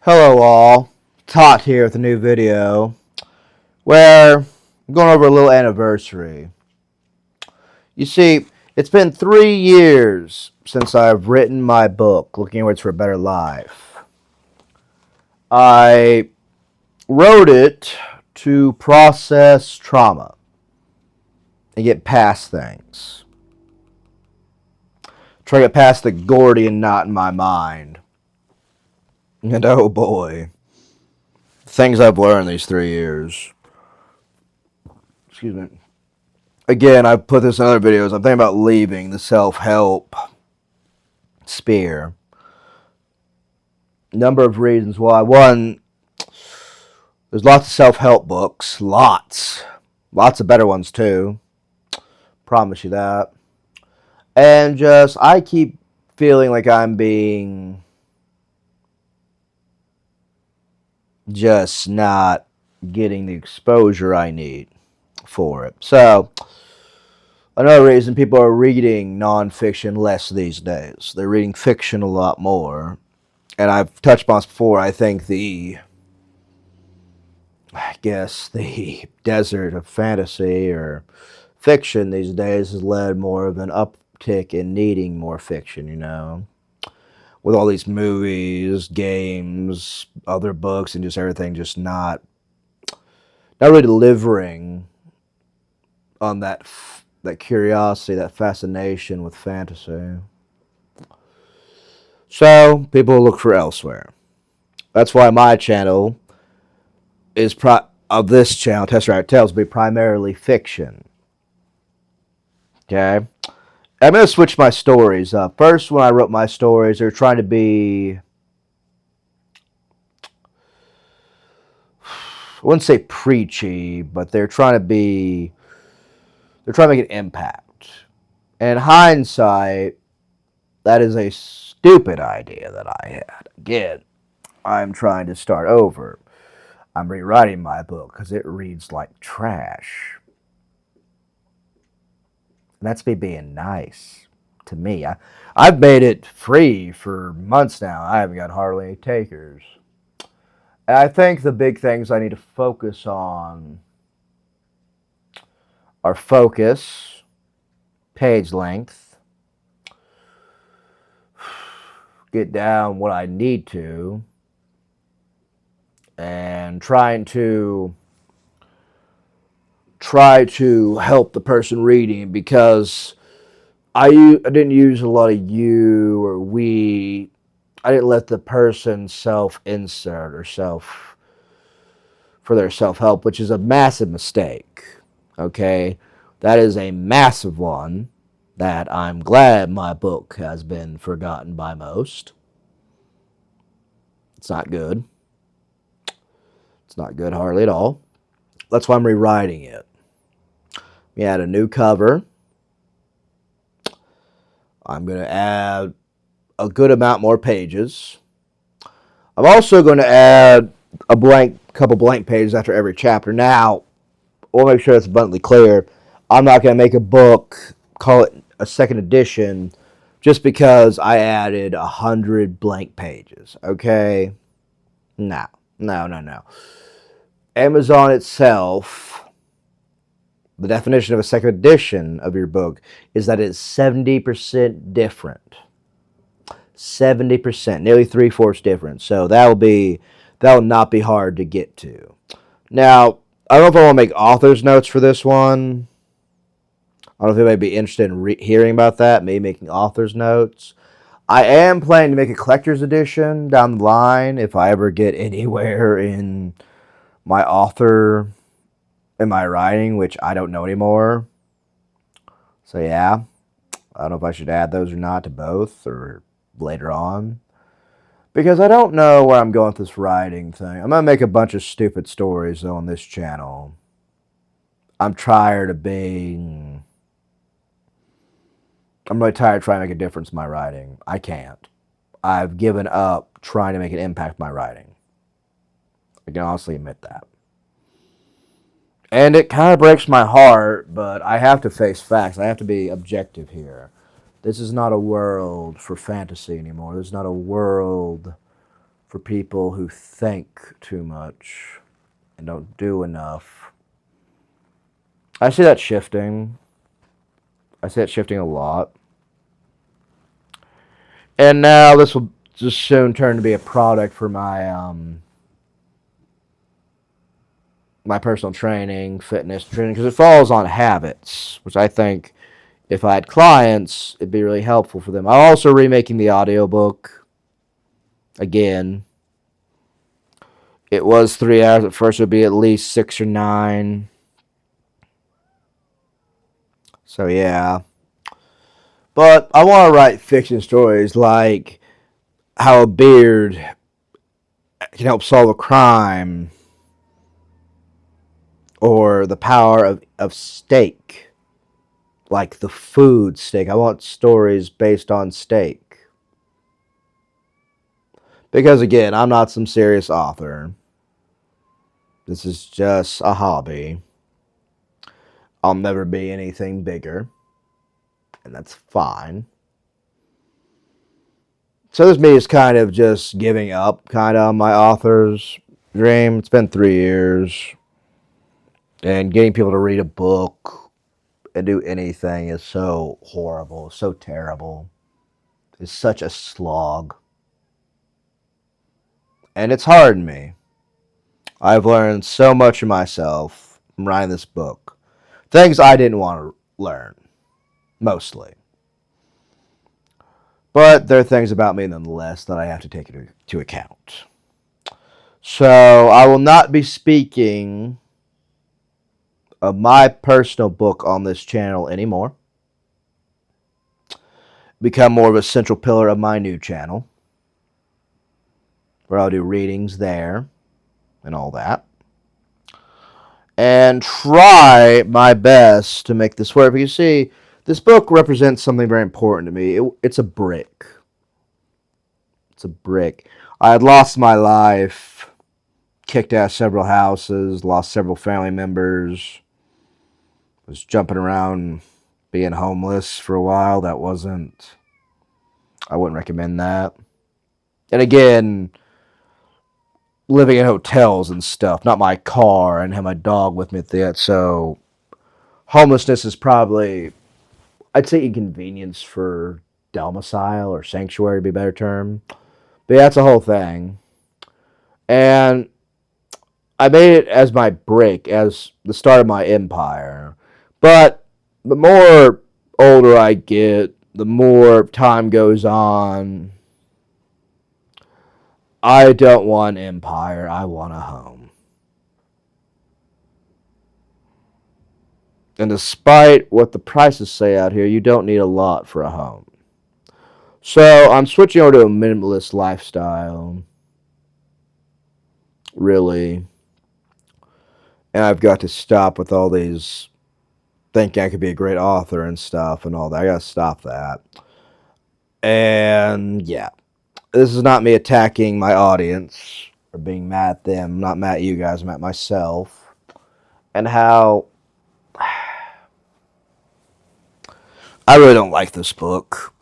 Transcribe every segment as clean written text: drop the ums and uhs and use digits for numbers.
Hello all, Tot here with a new video where I'm going over a little anniversary. You see, it's been 3 years since I've written my book, Looking Inwards for a Better Life. I wrote it to process trauma and get past things. Try to get past the Gordian knot in my mind. And oh boy, things I've learned these 3 years. Excuse me. Again, I've put this in other videos. I'm thinking about leaving the self-help sphere. Number of reasons why. One, there's lots of self-help books. Lots of better ones too. Promise you that. And just, I keep feeling like I'm being just not getting the exposure I need for it. So, another reason people are reading nonfiction less these days. They're reading fiction a lot more. And I've touched on this before. I think the desert of fantasy or fiction these days has led more of an uptick in needing more fiction, with all these movies, games, other books, and just everything just not really delivering on that curiosity, that fascination with fantasy. So people look for elsewhere. That's why my channel is this channel, Tesseract Tales, will be primarily fiction. Okay, I'm gonna switch my stories up. First, when I wrote my stories, they're trying to be, I wouldn't say preachy, but they're trying to make an impact. In hindsight, that is a stupid idea that I had. Again, I'm trying to start over. I'm rewriting my book because it reads like trash. And that's me being nice to me. I've made it free for months now. I haven't got hardly any takers. And I think the big things I need to focus on are focus, page length, get down what I need to, and try to help the person reading, because I didn't use a lot of you or we. I didn't let the person self-insert or for their self-help, which is a massive mistake. Okay? That is a massive one that I'm glad my book has been forgotten by most. It's not good. It's not good hardly at all. That's why I'm rewriting it. We add a new cover. I'm going to add a good amount more pages. I'm also going to add couple blank pages after every chapter. Now, we'll make sure it's abundantly clear. I'm not going to make a book, call it a second edition, just because I added 100 blank pages. Okay? No. Amazon itself, the definition of a second edition of your book is that it's 70% different. 70%, nearly 3/4 different. So that will not be hard to get to. Now, I don't know if I want to make author's notes for this one. I don't know if anybody would be interested in hearing about that, me making author's notes. I am planning to make a collector's edition down the line if I ever get anywhere in my writing, which I don't know anymore. So yeah, I don't know if I should add those or not to both or later on, because I don't know where I'm going with this writing thing. I'm going to make a bunch of stupid stories though on this channel. I'm really tired of trying to make a difference in my writing. I can't. I've given up trying to make an impact in my writing. I can honestly admit that. And it kind of breaks my heart, but I have to face facts. I have to be objective here. This is not a world for fantasy anymore. This is not a world for people who think too much and don't do enough. I see that shifting. I see it shifting a lot. And now this will just soon turn to be a product for my personal training, fitness training, because it falls on habits, which I think if I had clients, it'd be really helpful for them. I'm also remaking the audiobook again. It was 3 hours at first, it would be at least 6 or 9. So yeah. But I want to write fiction stories like how a beard can help solve a crime, or the power of steak, like the food steak. I want stories based on steak. Because again, I'm not some serious author. This is just a hobby. I'll never be anything bigger, and that's fine. So this me is kind of just giving up kind of on my author's dream. It's been 3 years, and getting people to read a book and do anything is so horrible, so terrible. It's such a slog. And it's hard on me. I've learned so much of myself from writing this book. Things I didn't want to learn, mostly. But there are things about me nonetheless that I have to take into account. So I will not be speaking of my personal book on this channel anymore. Become more of a central pillar of my new channel, where I'll do readings there and all that. And try my best to make this work. But you see, this book represents something very important to me. It's a brick. It's a brick. I had lost my life, kicked out of several houses, lost several family members, was jumping around being homeless for a while. I wouldn't recommend that. And again, living in hotels and stuff, not my car, and have my dog with me at that. So homelessness is probably, I'd say, inconvenience for domicile or sanctuary would be a better term. But yeah, that's a whole thing. And I made it as my break, as the start of my empire. But the more older I get, the more time goes on, I don't want an empire. I want a home. And despite what the prices say out here, you don't need a lot for a home. So I'm switching over to a minimalist lifestyle, really. And I've got to stop with all these thinking I could be a great author and stuff and all that. I gotta stop that. And yeah, this is not me attacking my audience or being mad at them. I'm not mad at you guys, I'm at myself. And how I really don't like this book.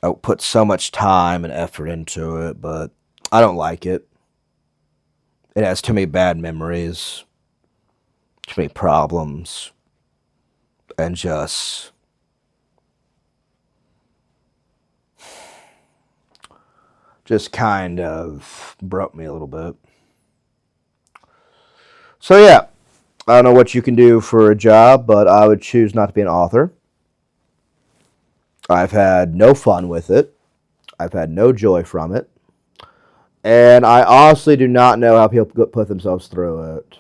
I put so much time and effort into it, but I don't like it. It has too many bad memories, too many problems, and just kind of broke me a little bit. So yeah, I don't know what you can do for a job, but I would choose not to be an author. I've had no fun with it. I've had no joy from it. And I honestly do not know how people put themselves through it.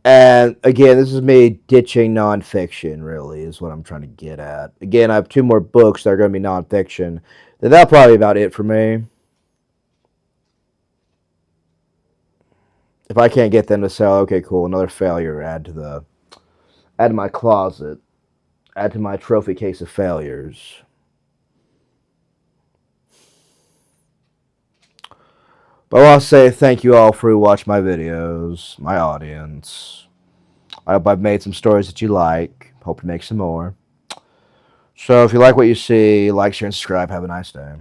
And again, this is me ditching nonfiction, really, is what I'm trying to get at. Again, I have 2 more books that are going to be nonfiction. Then that'll probably be about it for me. If I can't get them to sell, okay, cool, another failure. Add to my closet. Add to my trophy case of failures. But I want to say thank you all for watching my videos, my audience. I hope I've made some stories that you like. Hope to make some more. So if you like what you see, like, share, and subscribe. Have a nice day.